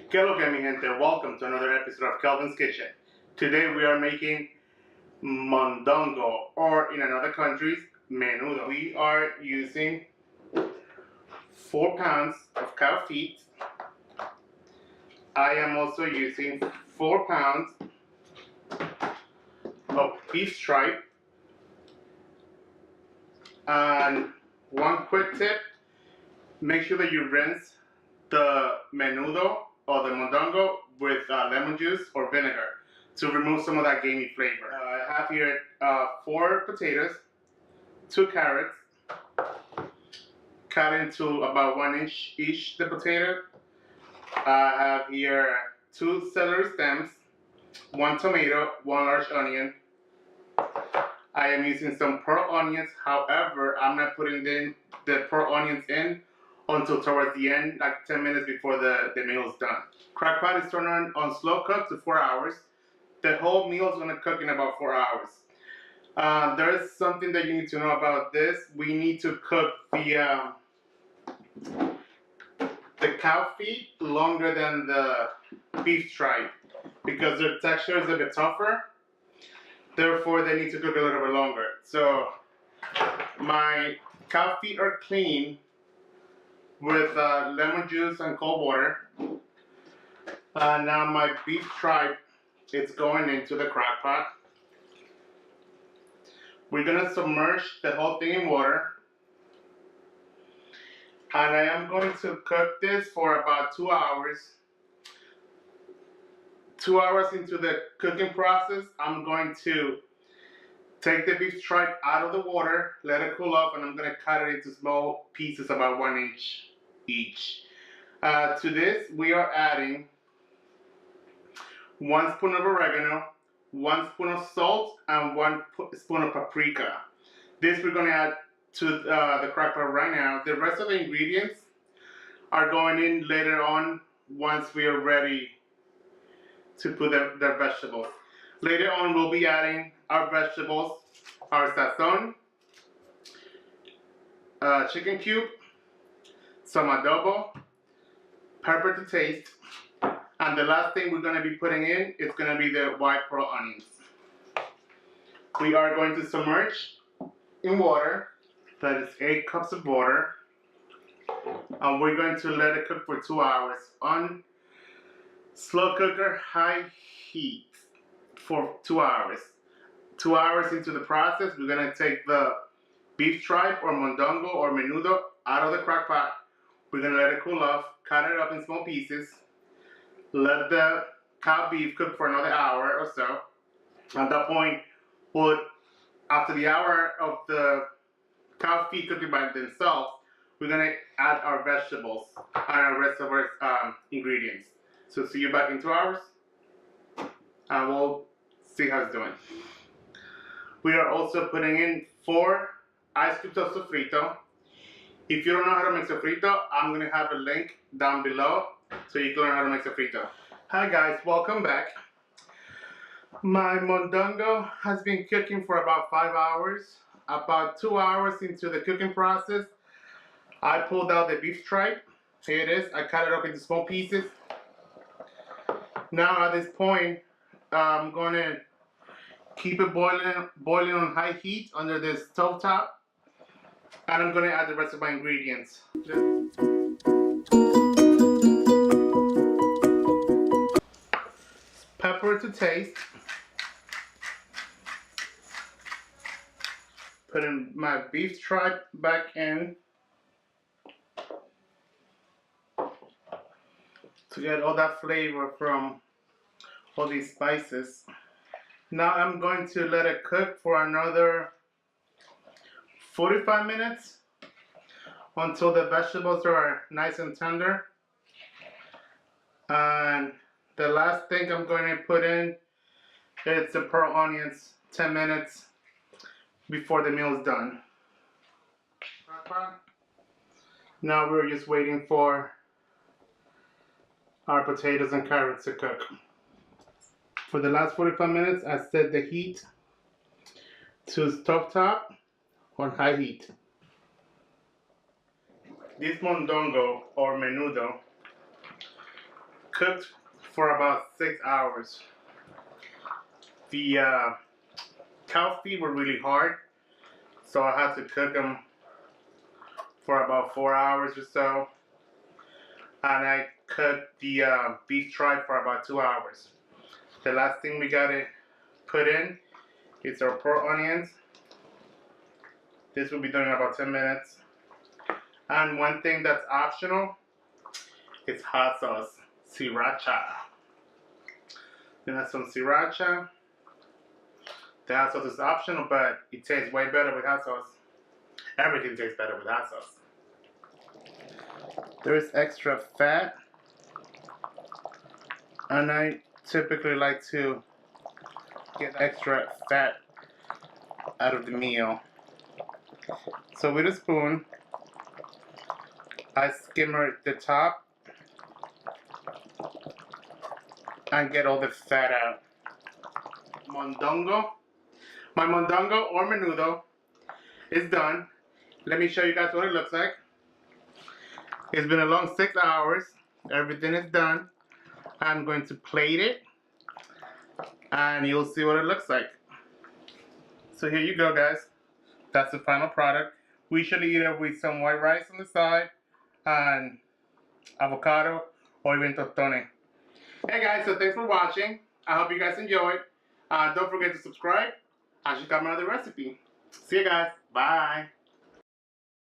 ¿Qué lo que mi gente? Welcome to another episode of Kelvin's Kitchen. Today we are making mondongo, or in another countries, menudo. We are using 4 pounds of cow feet. I am also using 4 pounds of beef stripe. And one quick tip, make sure that you rinse the menudo or the mondongo with lemon juice or vinegar to remove some of that gamey flavor. I have here 4 potatoes, 2 carrots, cut into about 1 inch each the potato. I have here 2 celery stems, 1 tomato, 1 large onion. I am using some pearl onions, however, I'm not putting the pearl onions in until towards the end, like 10 minutes before the meal is done. Crockpot is turned on slow cook to 4 hours. The whole meal is going to cook in about 4 hours. There is something that you need to know about this. We need to cook the cow feet longer than the beef tripe because their texture is a bit tougher. Therefore, they need to cook a little bit longer. So my cow feet are clean with lemon juice and cold water. Now my beef tripe, it's going into the crock pot. We're gonna submerge the whole thing in water. And I am going to cook this for about 2 hours. 2 hours into the cooking process, I'm going to take the beef tripe out of the water, let it cool off, and I'm going to cut it into small pieces about 1 inch each. To this, we are adding 1 spoon of oregano, 1 spoon of salt, and 1 spoon of paprika. This we're going to add to the crock pot right now. The rest of the ingredients are going in later on once we are ready to put the vegetables. Later on, we'll be adding our vegetables, our sazon, chicken cube, some adobo, pepper to taste, and the last thing we're going to be putting in is going to be the white pearl onions. We are going to submerge in water. That is 8 cups of water, and we're going to let it cook for 2 hours on slow cooker, high heat for 2 hours. 2 hours into the process, we're going to take the beef tripe or mondongo or menudo out of the crock pot. We're going to let it cool off, cut it up in small pieces, let the cow beef cook for another hour or so. At that point, after the hour of the cow feet cooking by themselves, we're going to add our vegetables and our rest of our ingredients. So see you back in 2 hours, and we'll see how it's doing. We are also putting in 4 ice cubes of sofrito. If you don't know how to make sofrito, I'm going to have a link down below so you can learn how to make sofrito. Hi guys, welcome back. My mondongo has been cooking for about 5 hours. About 2 hours into the cooking process, I pulled out the beef tripe. Here it is. I cut it up into small pieces. Now at this point, I'm going to keep it boiling on high heat under this stove top, and I'm going to add the rest of my ingredients. Pepper to taste. Putting my beef tripe back in to get all that flavor from all these spices. Now I'm going to let it cook for another 45 minutes until the vegetables are nice and tender. And the last thing I'm going to put in is the pearl onions, 10 minutes before the meal is done. Now we're just waiting for our potatoes and carrots to cook. For the last 45 minutes, I set the heat to stovetop on high heat. This mondongo or menudo cooked for about 6 hours. The cow feet were really hard, so I had to cook them for about 4 hours or so. And I cooked the beef tripe for about 2 hours. The last thing we gotta put in is our pork onions. This will be done in about 10 minutes. And one thing that's optional is hot sauce, sriracha. Then that's some sriracha. The hot sauce is optional, but it tastes way better with hot sauce. Everything tastes better with hot sauce. There is extra fat, and I typically like to get extra fat out of the meal. So with a spoon, I skimmer the top and get all the fat out. Mondongo. My mondongo or menudo is done. Let me show you guys what it looks like. It's been a long 6 hours. Everything is done. I'm going to plate it and you'll see what it looks like. So here you go, guys. That's the final product. We should eat it with some white rice on the side and avocado or even tostones. Hey guys, so thanks for watching. I hope you guys enjoyed. Don't forget to subscribe. I should got another recipe. See you guys. Bye.